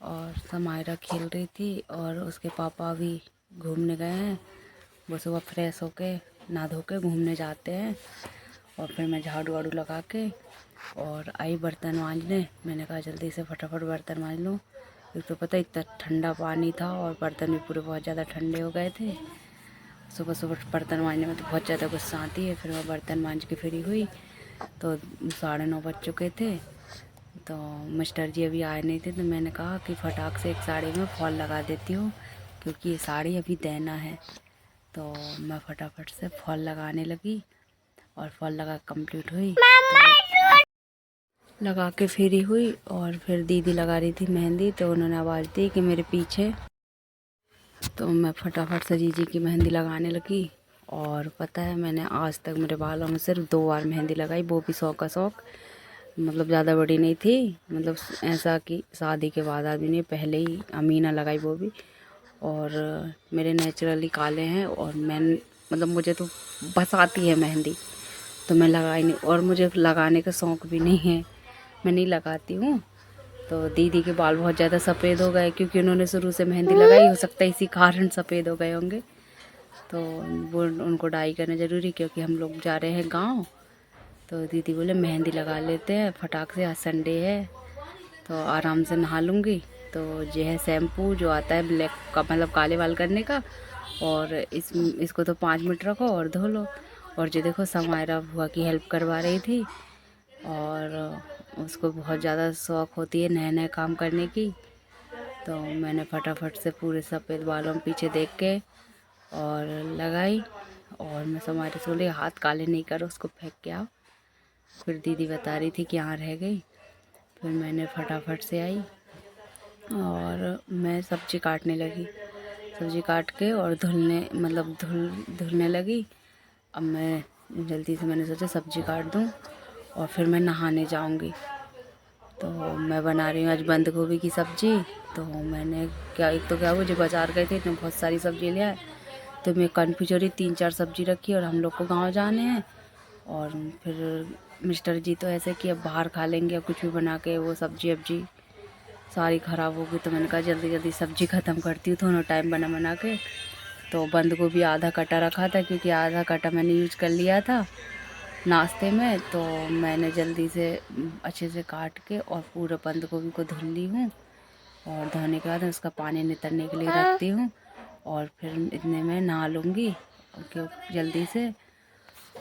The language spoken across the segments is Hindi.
और समायरा खेल रही थी और उसके पापा भी घूमने गए हैं। वो सुबह फ्रेश होके नहा धो के घूमने जाते हैं। और फिर मैं झाड़ू वाड़ू लगा के और आई बर्तन मांजने। मैंने कहा जल्दी से फटाफट बर्तन मांज लूँ। एक तो पता इतना ठंडा पानी था और बर्तन भी पूरे बहुत ज़्यादा ठंडे हो गए थे। सुबह सुबह बर्तन मांजने में तो बहुत ज़्यादा गुस्सा आती है। फिर मैं बर्तन मांज के फ्री हुई तो 9:30 बज चुके थे। तो मिस्टर जी अभी आए नहीं थे तो मैंने कहा कि फटाक से एक साड़ी में फॉल लगा देती हूँ क्योंकि ये साड़ी अभी देना है। तो मैं फटाफट से फॉल लगाने लगी और फॉल लगा कंप्लीट हुई तो लगा के फ्री हुई। और फिर दीदी लगा रही थी मेहंदी तो उन्होंने आवाज़ दी कि मेरे पीछे। तो मैं फटाफट से जीजी की मेहंदी लगाने लगी। और पता है मैंने आज तक मेरे बालों में सिर्फ 2 बार मेहंदी लगाई, वो भी शौक का शौक। मतलब ज़्यादा बड़ी नहीं थी, मतलब ऐसा कि शादी के बाद आदमी ने पहले ही अमीना लगाई वो भी। और मेरे नेचुरली काले हैं और मैं मतलब मुझे तो बस आती है मेहंदी तो मैं लगाई नहीं। और मुझे लगाने का शौक़ भी नहीं है, मैं नहीं लगाती हूँ। तो दीदी के बाल बहुत ज़्यादा सफ़ेद हो गए क्योंकि उन्होंने शुरू से मेहंदी लगाई, हो सकता है इसी कारण सफ़ेद हो गए होंगे। तो वो उनको डाई करना ज़रूरी क्योंकि हम लोग जा रहे हैं गांव। तो दीदी बोले मेहंदी लगा लेते हैं फटाक से, आज संडे है तो आराम से नहा लूँगी। तो ये है शैम्पू जो आता है ब्लैक का, मतलब काले बाल करने का। और इसको तो 5 मिनट रखो और धो लो। और जो देखो समायरा बुआ की हेल्प करवा रही थी और उसको बहुत ज़्यादा शौक़ होती है नए नए काम करने की। तो मैंने फटाफट से पूरे सफ़ेद बालों में पीछे देख के और लगाई। और मैं समायरा से बोली हाथ काले नहीं करो, उसको फेंक के आओ। फिर दीदी बता रही थी कि यहाँ रह गई। फिर मैंने फटाफट से आई और मैं सब्ज़ी काटने लगी। सब्ज़ी काट के और धुलने लगी। अब मैं जल्दी से मैंने सोचा सब्ज़ी काट दूँ और फिर मैं नहाने जाऊँगी। तो मैं बना रही हूँ आज बंद गोभी की सब्ज़ी। तो मैंने क्या वो जो बाज़ार गए थे इतने बहुत सारी सब्ज़ी ले आए तो मैं कन्फ्यूज हो रही, 3-4 सब्ज़ी रखी और हम लोग को गाँव जाने हैं। और फिर मिस्टर जी तो ऐसे कि अब बाहर खा लेंगे, अब कुछ भी बना के वो सब्ज़ी वब्जी सारी ख़राब होगी। तो मैंने कहा जल्दी जल्दी सब्ज़ी ख़त्म करती हूँ दोनों टाइम बना के। तो बंद गोभी आधा कटा रखा था क्योंकि आधा कटा मैंने यूज कर लिया था नाश्ते में। तो मैंने जल्दी से अच्छे से काट के और पूरे बंद गोभी को धुल ली हूँ। और धोने के बाद उसका पानी नितरने के लिए रखती हूँ। और फिर इतने में नहा लूँगी जल्दी से।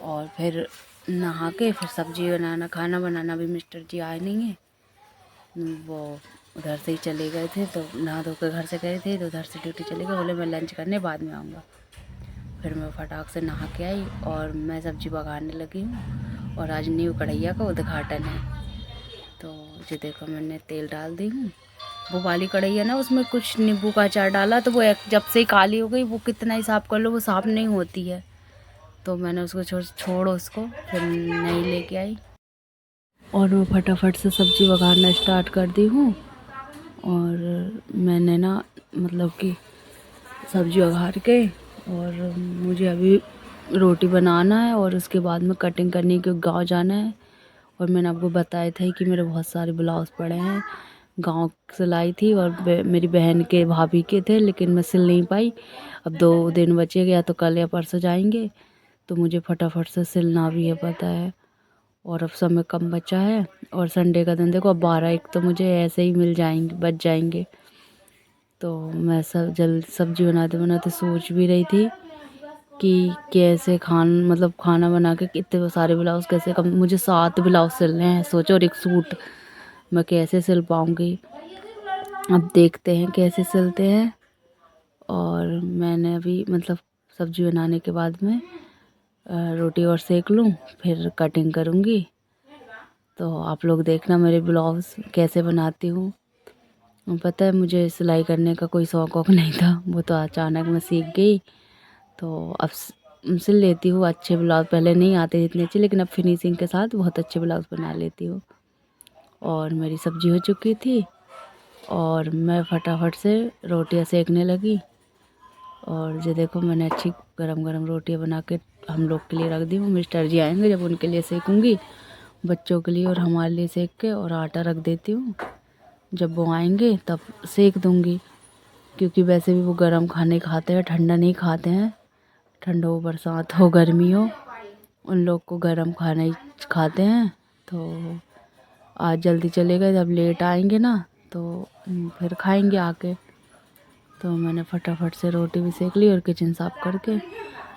और फिर नहा के फिर सब्ज़ी बनाना, खाना बनाना भी मिस्टर जी आए नहीं हैं, वो उधर से ही चले गए थे। तो नहा धो के घर से गए थे तो उधर से ड्यूटी चले गए, बोले मैं लंच करने बाद में आऊँगा। फिर मैं फटाक से नहा के आई और मैं सब्ज़ी पकाने लगी हूँ। और आज न्यू कढ़ैया का उद्घाटन है। तो जो देखो मैंने तेल डाल दी हूँ। वो वाली कढ़ाई है ना, उसमें कुछ नींबू का अचार डाला तो वो जब से ही काली हो गई, वो कितना ही साफ़ कर लो वो साफ़ नहीं होती है। तो मैंने उसको छोड़ो उसको, फिर नई लेके आई और मैं फटाफट से सब्ज़ी पकाना स्टार्ट कर दी हूँ। और मैंने ना मतलब कि सब्ज़ी उघार के और मुझे अभी रोटी बनाना है और उसके बाद में कटिंग करने के गाँव जाना है। और मैंने आपको बताया था कि मेरे बहुत सारे ब्लाउज़ पड़े हैं, गाँव से लाई थी और मेरी बहन के भाभी के थे, लेकिन मैं सिल नहीं पाई। अब 2 दिन बचे, या तो कल या परसों जाएंगे। तो मुझे फटाफट से सिलना भी है पता है। और अब समय कम बचा है और संडे का दिन देखो, अब 12-1 तो मुझे ऐसे ही बच जाएंगे। तो मैं सब्ज़ी बनाते बनाते सोच भी रही थी कि कैसे खाना बना के इतने सारे ब्लाउज़ कैसे कम, मुझे 7 ब्लाउज़ सिलने हैं सोचो, और एक सूट मैं कैसे सिल पाऊँगी। अब देखते हैं कैसे सिलते हैं। और मैंने अभी मतलब सब्ज़ी बनाने के बाद में रोटी और सेक लूँ, फिर कटिंग करूँगी। तो आप लोग देखना मेरे ब्लाउज़ कैसे बनाती हूँ। पता है मुझे सिलाई करने का कोई शौक़ वौक़ नहीं था, वो तो अचानक मैं सीख गई। तो अब सिल लेती हूँ अच्छे ब्लाउज़, पहले नहीं आते इतने अच्छे, लेकिन अब फिनिशिंग के साथ बहुत अच्छे ब्लाउज़ बना लेती हूँ। और मेरी सब्ज़ी हो चुकी थी और मैं फटाफट से रोटियां सेकने लगी। और जो देखो मैंने अच्छी गरम गरम रोटियां बना के हम लोग के लिए रख दी हूँ। मिस्टर जी आएंगे जब उनके लिए सेकूँगी, बच्चों के लिए और हमारे लिए सेक के और आटा रख देती हूँ। जब वो आएंगे तब सेक दूँगी, क्योंकि वैसे भी वो गर्म खाने खाते हैं, ठंडा नहीं खाते हैं। ठंड हो, बरसात हो, गर्मी हो, उन लोग को गर्म खाना ही खाते हैं। तो आज जल्दी चले गए, जब लेट आएंगे ना तो फिर खाएंगे आके। तो मैंने फटाफट से रोटी भी सेक ली और किचन साफ़ करके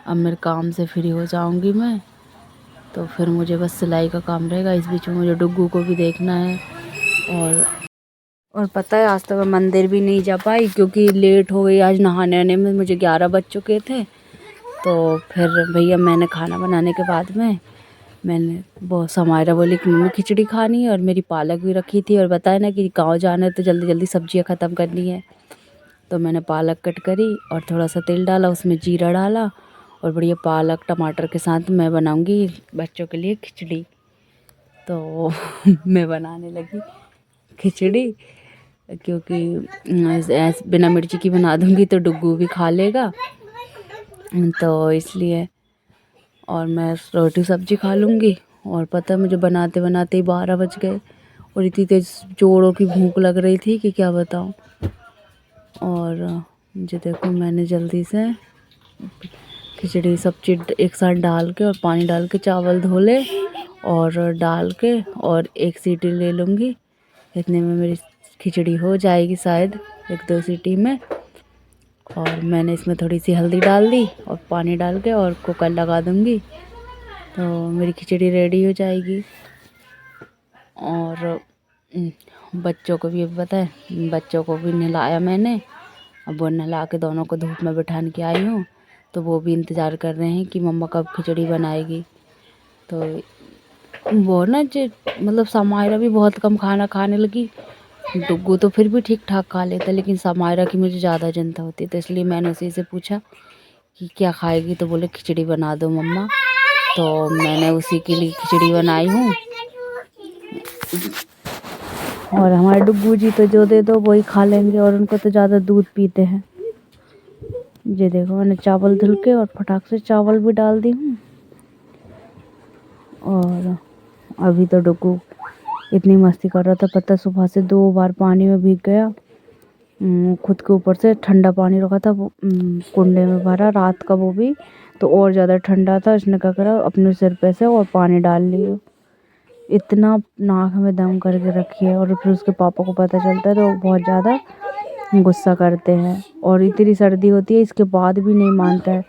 अब मेरे काम से फ्री हो जाऊंगी मैं। तो फिर मुझे बस सिलाई का काम रहेगा। इस बीच में मुझे डुग्गू को भी देखना है। और पता है, आज तो मैं मंदिर भी नहीं जा पाई क्योंकि लेट हो गई। आज नहाने आने में मुझे 11 बज चुके थे। तो फिर भैया मैंने खाना बनाने के बाद में मैंने वो समायरा बोली कि मम्मी खिचड़ी खानी है, और मेरी पालक भी रखी थी, और बताया ना कि गाँव जाना है तो जल्दी जल्दी सब्जियां ख़त्म करनी है। तो मैंने पालक कट करी और थोड़ा सा तेल डाला, उसमें जीरा डाला, और बढ़िया पालक टमाटर के साथ मैं बनाऊंगी बच्चों के लिए खिचड़ी। तो मैं बनाने लगी खिचड़ी, क्योंकि बिना मिर्ची की बना दूंगी तो डुग्गू भी खा लेगा, तो इसलिए। और मैं रोटी सब्जी खा लूँगी। और पता है, मुझे बनाते बनाते ही 12 बज गए, और इतनी तेज़ जोरों की भूख लग रही थी कि क्या बताऊँ। और मुझे देखो, मैंने जल्दी से खिचड़ी सब चीज़ एक साथ डाल के और पानी डाल के चावल धो ले और डाल के और एक सीटी ले लूँगी। इतने में मेरी खिचड़ी हो जाएगी शायद 1-2 सीटी में। और मैंने इसमें थोड़ी सी हल्दी डाल दी और पानी डाल के और कुकर लगा दूँगी, तो मेरी खिचड़ी रेडी हो जाएगी। और बच्चों को भी पता है, बच्चों को भी नहलाया मैंने। अब वो नहला के दोनों को धूप में बिठाने के आई हूँ, तो वो भी इंतज़ार कर रहे हैं कि मम्मा कब खिचड़ी बनाएगी। तो वो ना मतलब समायरा भी बहुत कम खाना खाने लगी। डुग्गू तो फिर भी ठीक ठाक खा लेता, लेकिन समायरा की मुझे ज़्यादा चिंता होती है। तो इसलिए मैंने उसी से पूछा कि क्या खाएगी, तो बोले खिचड़ी बना दो मम्मा। तो मैंने उसी के लिए खिचड़ी बनाई हूँ। और हमारे डुग्गू जी तो जो दे दो वही खा लेंगे, और उनको तो ज़्यादा दूध पीते हैं। ये देखो, मैंने चावल धुल के और फटाक से चावल भी डाल दी हूँ। और अभी तो डुग्गू इतनी मस्ती कर रहा था, पता सुबह से 2 बार पानी में भीग गया। खुद के ऊपर से ठंडा पानी रखा था, वो कुंडे में भरा रात का, वो भी तो और ज़्यादा ठंडा था। इसने क्या करा, अपने सिर पे से और पानी डाल लिया। इतना नाक में दम करके रखी है। और फिर उसके पापा को पता चलता है तो वो बहुत ज़्यादा गुस्सा करते हैं। और इतनी सर्दी होती है, इसके बाद भी नहीं मानता है।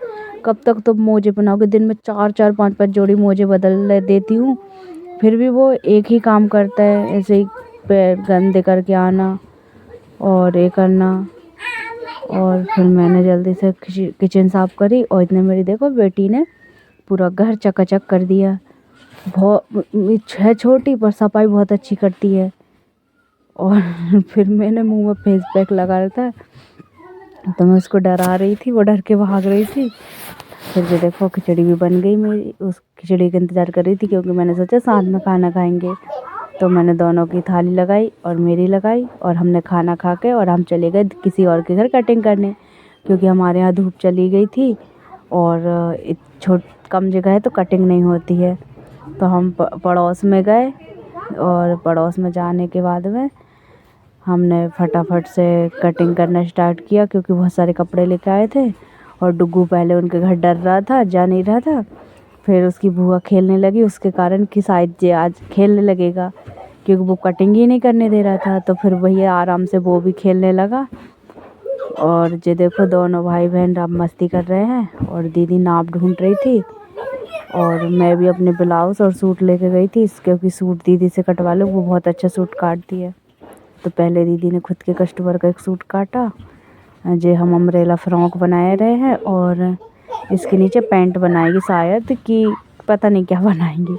कब तक तो मोजे बनाओगे, दिन में 4-4 5-5 जोड़ी मोजे बदल देती हूँ, फिर भी वो एक ही काम करता है, ऐसे ही पैर गंदे करके आना और ये करना। और फिर मैंने जल्दी से किचन साफ़ करी, और इतने मेरी देखो बेटी ने पूरा घर चकाचक कर दिया। बहुत है छोटी, पर सफाई बहुत अच्छी करती है। और फिर मैंने मुंह में फेस पैक लगा था, तो मैं उसको डरा रही थी, वो डर के भाग रही थी। फिर जो देखो खिचड़ी भी बन गई मेरी। उस खिचड़ी का इंतज़ार कर रही थी, क्योंकि मैंने सोचा साथ में खाना खाएंगे। तो मैंने दोनों की थाली लगाई और मेरी लगाई, और हमने खाना खा के और हम चले गए किसी और के घर कटिंग करने, क्योंकि हमारे यहाँ धूप चली गई थी और कम जगह है तो कटिंग नहीं होती है। तो हम पड़ोस में गए, और पड़ोस में जाने के बाद में हमने फटाफट से कटिंग करना स्टार्ट किया, क्योंकि बहुत सारे कपड़े लेके आए थे। और डुग्गू पहले उनके घर डर रहा था, जा नहीं रहा था। फिर उसकी बुआ खेलने लगी उसके कारण कि शायद ये आज खेलने लगेगा, क्योंकि वो कटिंग ही नहीं करने दे रहा था। तो फिर भैया आराम से वो भी खेलने लगा। और ये देखो, दोनों भाई बहन अब मस्ती कर रहे हैं, और दीदी नाप ढूंढ रही थी। और मैं भी अपने ब्लाउज़ और सूट लेके गई थी, क्योंकि सूट दीदी से कटवा लो, वो बहुत अच्छा सूट काटती है। तो पहले दीदी ने खुद के कस्टमर का एक सूट काटा, जो हम अम्ब्रेला फ्रॉक बनाए रहे हैं, और इसके नीचे पैंट बनाएगी शायद, कि पता नहीं क्या बनाएंगी।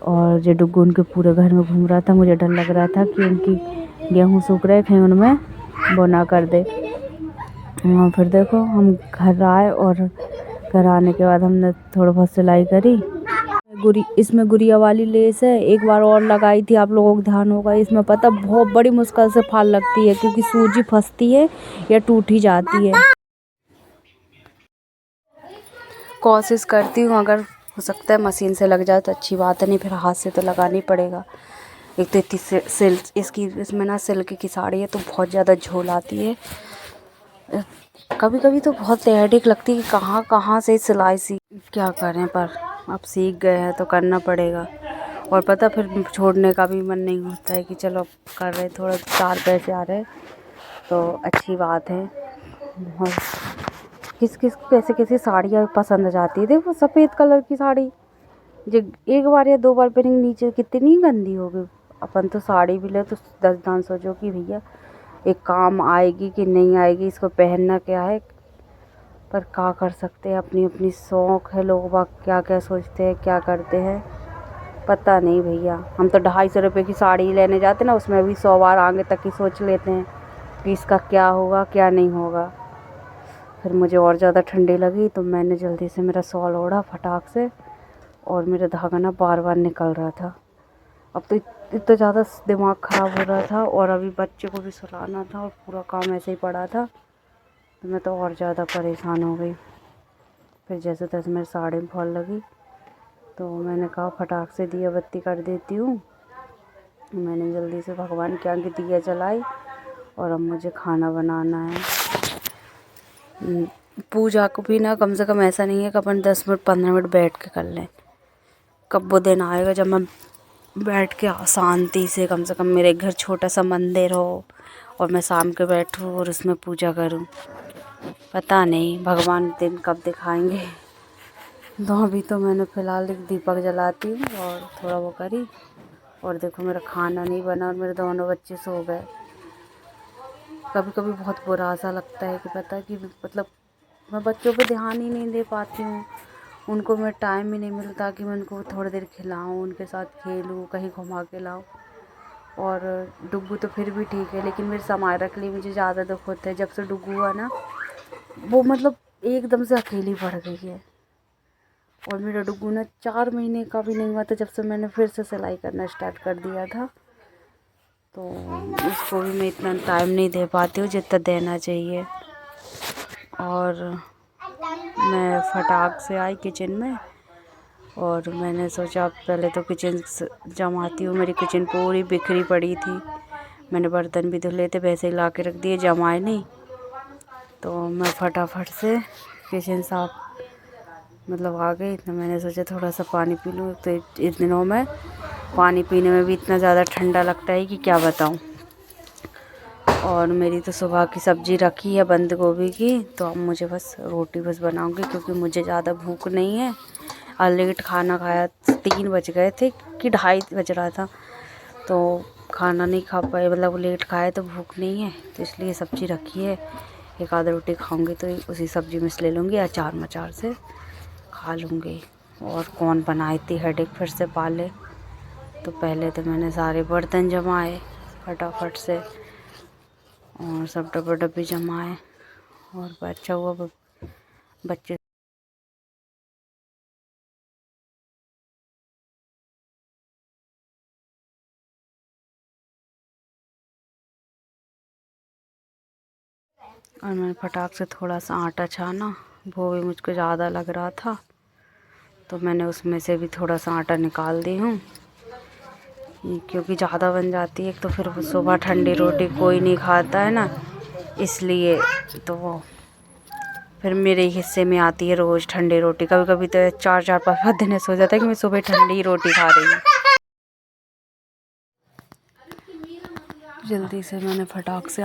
और जो डुग्गू उनके पूरे घर में घूम रहा था, मुझे डर लग रहा था कि उनकी गेहूँ सूख रहे कहीं उनमें वो ना कर दे। और फिर देखो, हम घर आए, और घर आने के बाद हमने थोड़ा बहुत सिलाई करी। इसमें गुड़िया वाली लेस है, एक बार और लगाई थी, आप लोगों को ध्यान होगा। इसमें पता बहुत बड़ी मुश्किल से फाल लगती है, क्योंकि सूजी फंसती है या टूट ही जाती है। कोशिश करती हूँ, अगर हो सकता है मशीन से लग जाए तो अच्छी बात है, नहीं फिर हाथ से तो लगानी पड़ेगा। एक तो इतनी सिल्क इसकी, इसमें ना सिल्क की साड़ी है तो बहुत ज़्यादा झोल आती है। कभी कभी तो बहुत हेडेक लगती है कि कहाँ कहाँ से सिलाई सीख, क्या करें, पर अब सीख गए हैं तो करना पड़ेगा। और पता फिर छोड़ने का भी मन नहीं होता है कि चलो कर रहे, थोड़ा 4 पैसे आ रहे तो अच्छी बात है। और किस किस को कैसे कैसे साड़ियाँ पसंद आ जाती है। देखो सफ़ेद कलर की साड़ी जो एक बार या 2 बार पहनेंगे नीचे कितनी गंदी हो गई। अपन तो साड़ी भी ले तो 10 दान सोचो कि भैया एक काम आएगी कि नहीं आएगी, इसको पहनना क्या है। पर क्या कर सकते हैं, अपनी अपनी शौक़ है, लोग बाग क्या क्या सोचते हैं क्या करते हैं पता नहीं भैया। हम तो 250 रुपये की साड़ी लेने जाते ना, उसमें भी 100 बार आगे तक ही सोच लेते हैं कि इसका क्या होगा क्या नहीं होगा। फिर मुझे और ज़्यादा ठंडी लगी तो मैंने जल्दी से मेरा शॉल ओढ़ा फटाक से, और मेरा धागा ना बार बार निकल रहा था। अब तो इतना ज़्यादा दिमाग ख़राब हो रहा था, और अभी बच्चे को भी सुलाना था और पूरा काम ऐसे ही पड़ा था, तो मैं तो और ज़्यादा परेशान हो गई। फिर जैसे तैसे मेरी साड़ी में फॉल लगी तो मैंने कहा फटाक से दिया बत्ती कर देती हूँ। मैंने जल्दी से भगवान के आगे दिया जलाई, और अब मुझे खाना बनाना है। पूजा को भी ना कम से कम ऐसा नहीं है कि अपन 10 मिनट 15 मिनट बैठ के कर लें। कब वो दिन आएगा जब मैं बैठ के शांति से कम मेरे घर छोटा सा मंदिर हो और मैं शाम के बैठूँ और उसमें पूजा करूँ। पता नहीं भगवान दिन कब दिखाएंगे। तो अभी तो मैंने फ़िलहाल एक दीपक जलाती हूँ और थोड़ा वो करी, और देखो मेरा खाना नहीं बना और मेरे दोनों बच्चे सो गए। कभी कभी बहुत बुरा सा लगता है कि पता कि मतलब मैं बच्चों पे ध्यान ही नहीं दे पाती हूँ। उनको मैं टाइम ही नहीं मिलता कि मैं उनको थोड़ी देर खिलाऊँ, उनके साथ खेलूँ, कहीं घुमा के लाऊँ। और डुग्गू तो फिर भी ठीक है, लेकिन मेरे समायरा के लिए मुझे ज़्यादा दुख होता है। जब से डुग्गू हुआ ना, वो मतलब एकदम से अकेली पड़ गई है। और मेरा डुग्गू ना 4 महीने का भी नहीं हुआ था जब से मैंने फिर से सिलाई करना स्टार्ट कर दिया था। तो उसको भी मैं इतना टाइम नहीं दे पाती हूँ जितना देना चाहिए। और मैं फटाक से आई किचन में, और मैंने सोचा पहले तो किचन जमाती हूँ। मेरी किचन पूरी बिखरी पड़ी थी, मैंने बर्तन भी धुले थे वैसे ही ला के रख दिए, जमाए नहीं। तो मैं फटाफट से किचन साफ मतलब आ गई। तो मैंने सोचा थोड़ा सा पानी पी लूँ। तो इस दिनों में पानी पीने में भी इतना ज़्यादा ठंडा लगता है कि क्या बताऊँ। और मेरी तो सुबह की सब्ज़ी रखी है बंद गोभी की, तो अब मुझे बस रोटी बस बनाऊँगी क्योंकि मुझे ज़्यादा भूख नहीं है। और लेट खाना खाया, 3 बज गए थे कि 2:30 बज रहा था, तो खाना नहीं खा पाए, मतलब लेट खाए तो भूख नहीं है, तो इसलिए सब्ज़ी रखी है। एक आध रोटी खाऊंगी तो उसी सब्ज़ी में से ले लूँगी, अचार मचार से खा लूँगी। और कौन बनाए, इतनी हेडेक फिर से पाले। तो पहले तो मैंने सारे बर्तन जमाए फटाफट से, और सब डब्बे डब्बे जमाए, और बच्चा हुआ बच्चे और मैंने फटाक से थोड़ा सा आटा छाना, वो भी मुझको ज़्यादा लग रहा था, तो मैंने उसमें से भी थोड़ा सा आटा निकाल दी हूँ क्योंकि ज़्यादा बन जाती है। तो फिर सुबह ठंडी रोटी कोई नहीं खाता है ना, इसलिए तो वो फिर मेरे हिस्से में आती है रोज़ ठंडी रोटी। कभी कभी तो 4-4 5 दिन ऐसा हो जाता है कि मैं सुबह ठंडी रोटी खा रही हूँ। जल्दी से मैंने फटाक से